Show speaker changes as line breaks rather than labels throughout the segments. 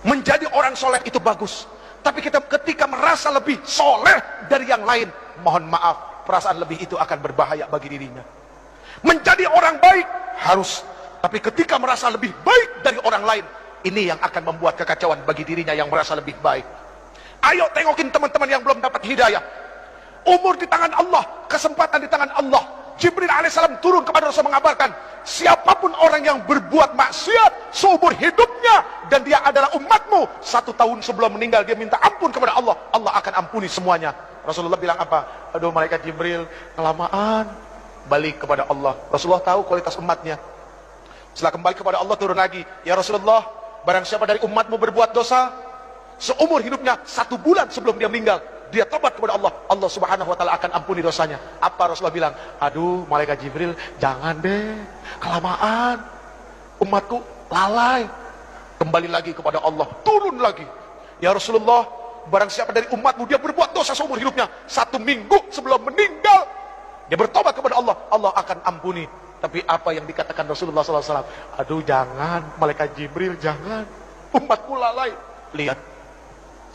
Menjadi orang soleh itu bagus, tapi kita ketika merasa lebih soleh dari yang lain, mohon maaf, perasaan lebih itu akan berbahaya bagi dirinya. Menjadi orang baik harus, tapi ketika merasa lebih baik dari orang lain, ini yang akan membuat kekacauan bagi dirinya yang merasa lebih baik. Ayo tengokin teman-teman yang belum dapat hidayah. Umur di tangan Allah, kesempatan di tangan Allah. Jibril alaihissalam turun kepada Rasul mengabarkan, siapapun orang yang berbuat maksiat seumur hidupnya dan dia adalah umatmu, 1 tahun sebelum meninggal dia minta ampun kepada Allah, Allah akan ampuni semuanya. Rasulullah bilang apa? Aduh malaikat Jibril, kelamaan. Balik kepada Allah. Rasulullah tahu kualitas umatnya. Setelah kembali kepada Allah turun lagi, ya Rasulullah, barang siapa dari umatmu berbuat dosa seumur hidupnya 1 bulan sebelum dia meninggal, dia tobat kepada Allah, Allah subhanahu wa ta'ala akan ampuni dosanya. Apa Rasulullah bilang? Aduh malaikat Jibril, jangan deh, kelamaan, umatku lalai. Kembali lagi kepada Allah, turun lagi, ya Rasulullah, barang siapa dari umatmu dia berbuat dosa seumur hidupnya 1 minggu sebelum meninggal, dia bertobat kepada Allah, Allah akan ampuni. Tapi apa yang dikatakan Rasulullah SAW? Aduh jangan, malaikat Jibril jangan, umatku lalai. Lihat,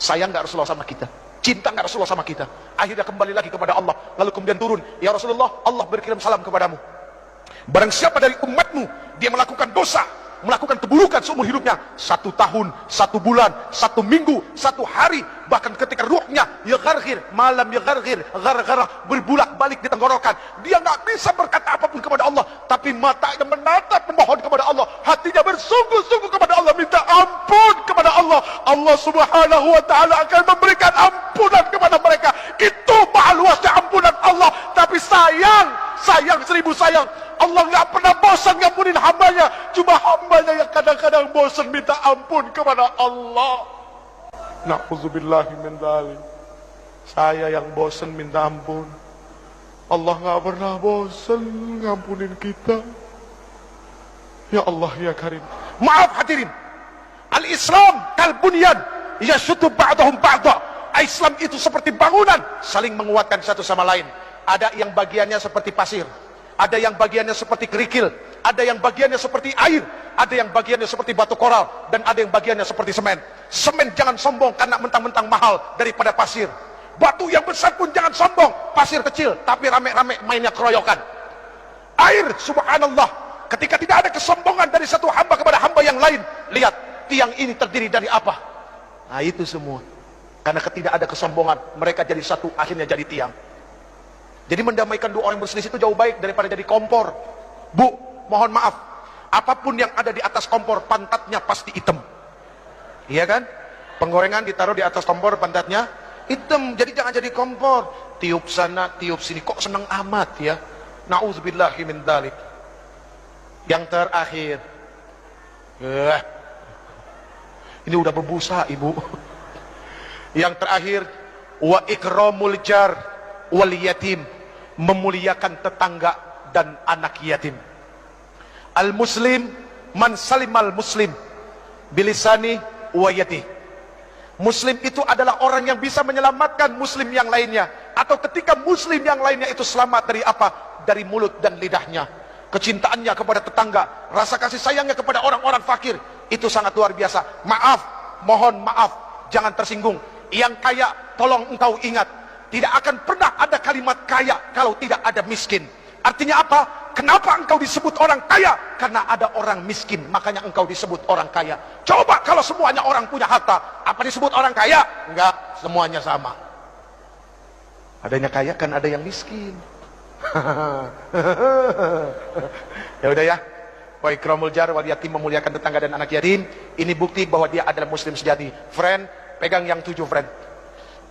sayang gak Rasulullah sama kita? Cinta gak Rasulullah sama kita? Akhirnya kembali lagi kepada Allah, lalu kemudian turun, ya Rasulullah, Allah berkirim salam kepadamu. Barang siapa dari umatmu dia melakukan dosa, melakukan keburukan seumur hidupnya 1 tahun, 1 bulan, 1 minggu, 1 hari, bahkan ketika ruhnya ya gargir, malam ya gargir, gargara berbulak balik di tenggorokan, dia nggak bisa berkata apapun kepada Allah, tapi matanya menatap memohon kepada Allah, hatinya bersungguh-sungguh kepada Allah, minta ampun kepada Allah, Allah subhanahu wa ta'ala akan memberikan ampunan kepada mereka. Itu maha luasnya ampunan Allah. Tapi sayang 1000 sayang, Allah nggak pernah bosan ngampunin hambanya. Cuma hambanya yang kadang-kadang bosan minta ampun kepada Allah. Na'udzubillahi min dzalik. Saya yang bosan minta ampun, Allah nggak pernah bosan ngampunin kita. Ya Allah ya Karim. Maaf hadirin, al-Islam kal bunyan yashuddu ba'dahum ba'dha. Islam itu seperti bangunan, saling menguatkan satu sama lain. Ada yang bagiannya seperti pasir, ada yang bagiannya seperti kerikil, ada yang bagiannya seperti air, ada yang bagiannya seperti batu koral, dan ada yang bagiannya seperti semen. Semen jangan sombong karena mentang-mentang mahal daripada pasir. Batu yang besar pun jangan sombong, pasir kecil tapi rame-rame mainnya keroyokan. Air, subhanallah, ketika tidak ada kesombongan dari satu hamba kepada hamba yang lain. Lihat, tiang ini terdiri dari apa? Nah itu semua karena tidak ada kesombongan, mereka jadi satu, akhirnya jadi tiang. Jadi mendamaikan 2 orang berselisih itu jauh baik daripada jadi kompor. Bu, mohon maaf, apapun yang ada di atas kompor, pantatnya pasti hitam. Iya kan? Penggorengan ditaruh di atas kompor, pantatnya hitam. Jadi jangan jadi kompor, tiup sana, tiup sini. Kok seneng amat ya? Na'udzubillahi min dzalik. Yang terakhir, ini udah berbusa ibu. Yang terakhir, wa ikramul jar wal yatim, memuliakan tetangga dan anak yatim. Al muslim man salimal muslim bilisani wa yati. Muslim itu adalah orang yang bisa menyelamatkan muslim yang lainnya, atau ketika muslim yang lainnya itu selamat dari apa? Dari mulut dan lidahnya. Kecintaannya kepada tetangga, rasa kasih sayangnya kepada orang-orang fakir, itu sangat luar biasa. Maaf, mohon maaf, jangan tersinggung. Yang kaya, tolong engkau ingat, tidak akan pernah ada kalimat kaya kalau tidak ada miskin. Artinya apa? Kenapa engkau disebut orang kaya? Karena ada orang miskin, makanya engkau disebut orang kaya. Coba kalau semuanya orang punya harta, apa disebut orang kaya? Enggak, semuanya sama. Adanya kaya kan ada yang miskin. Ya udah ya. Wa ikramul jar wal yatim, memuliakan tetangga dan anak yatim. Ini bukti bahwa dia adalah muslim sejati. Friend, pegang yang 7 friend.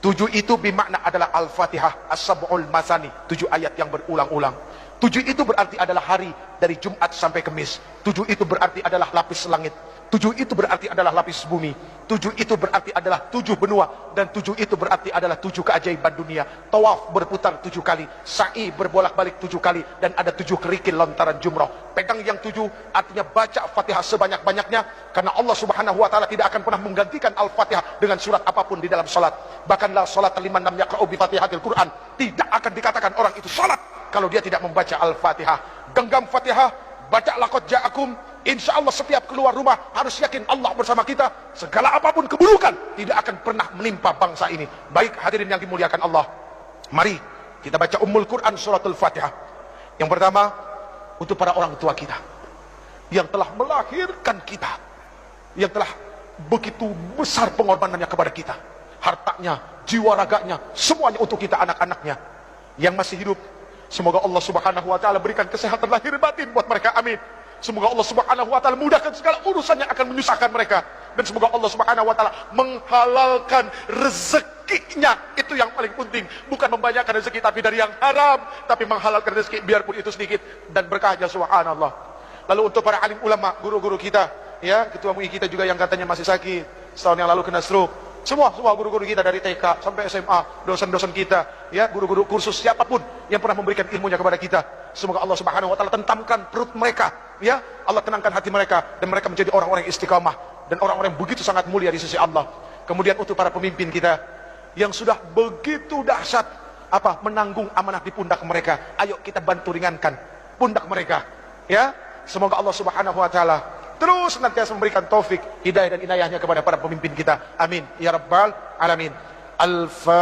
7 itu bermakna adalah Al-Fatihah, As-Sab'ul Masani, 7 ayat yang berulang-ulang. 7 itu berarti adalah hari dari Jumat sampai Kamis. 7 itu berarti adalah lapis langit. 7 itu berarti adalah lapis bumi. 7 itu berarti adalah 7 benua. Dan 7 itu berarti adalah 7 keajaiban dunia. Tawaf berputar 7 kali, sa'i berbolak-balik 7 kali, dan ada 7 kerikil lontaran jumrah. Pegang yang 7, artinya baca Fatihah sebanyak-banyaknya, karena Allah subhanahu wa ta'ala tidak akan pernah menggantikan Al-Fatihah dengan surat apapun di dalam salat. Bahkan la salat liman lam yaqra'u bi Fatihatil Quran, tidak akan dikatakan orang itu salat kalau dia tidak membaca Al-Fatihah. Genggam Fatihah, baca laqad ja'akum, Insya Allah setiap keluar rumah harus yakin Allah bersama kita. Segala apapun keburukan tidak akan pernah menimpa bangsa ini. Baik hadirin yang dimuliakan Allah, mari kita baca Ummul Quran suratul Fatihah. Yang pertama untuk para orang tua kita yang telah melahirkan kita, yang telah begitu besar pengorbanannya kepada kita, hartanya, jiwa raganya, semuanya untuk kita anak-anaknya yang masih hidup. Semoga Allah Subhanahu wa taala berikan kesehatan lahir batin buat mereka, amin. Semoga Allah Subhanahu wa taala mudahkan segala urusan yang akan menyusahkan mereka, dan semoga Allah Subhanahu wa taala menghalalkan rezekinya. Itu yang paling penting, bukan membanyakkan rezeki tapi dari yang haram, tapi menghalalkan rezeki biarpun itu sedikit dan berkahnya, subhanallah. Lalu untuk para alim ulama, guru-guru kita, ya, ketua MUI kita juga yang katanya masih sakit, setahun yang lalu kena stroke. Semua guru-guru kita dari TK sampai SMA, dosen-dosen kita, ya, guru-guru kursus, siapapun yang pernah memberikan ilmunya kepada kita, semoga Allah Subhanahu wa taala tentamkan perut mereka, ya, Allah tenangkan hati mereka, dan mereka menjadi orang-orang yang istiqamah dan orang-orang yang begitu sangat mulia di sisi Allah. Kemudian untuk para pemimpin kita yang sudah begitu dahsyat menanggung amanah di pundak mereka, ayo kita bantu ringankan pundak mereka, ya. Semoga Allah Subhanahu wa taala terus senantiasa memberikan taufik, hidayah dan inayahnya kepada para pemimpin kita. Amin ya rabbal alamin. Al-Fatihah.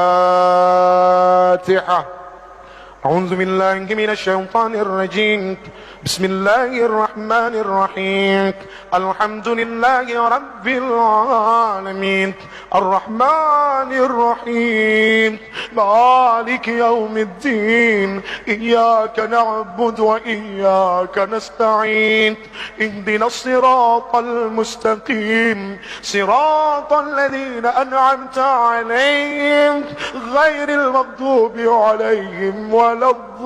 أعوذ بالله من الشيطان الرجيم بسم الله الرحمن الرحيم الحمد لله رب العالمين الرحمن الرحيم مالك يوم الدين إياك نعبد وإياك نستعين اهدنا الصراط المستقيم صراط الذين أنعمت عليهم غير المغضوب عليهم ولا الضالين.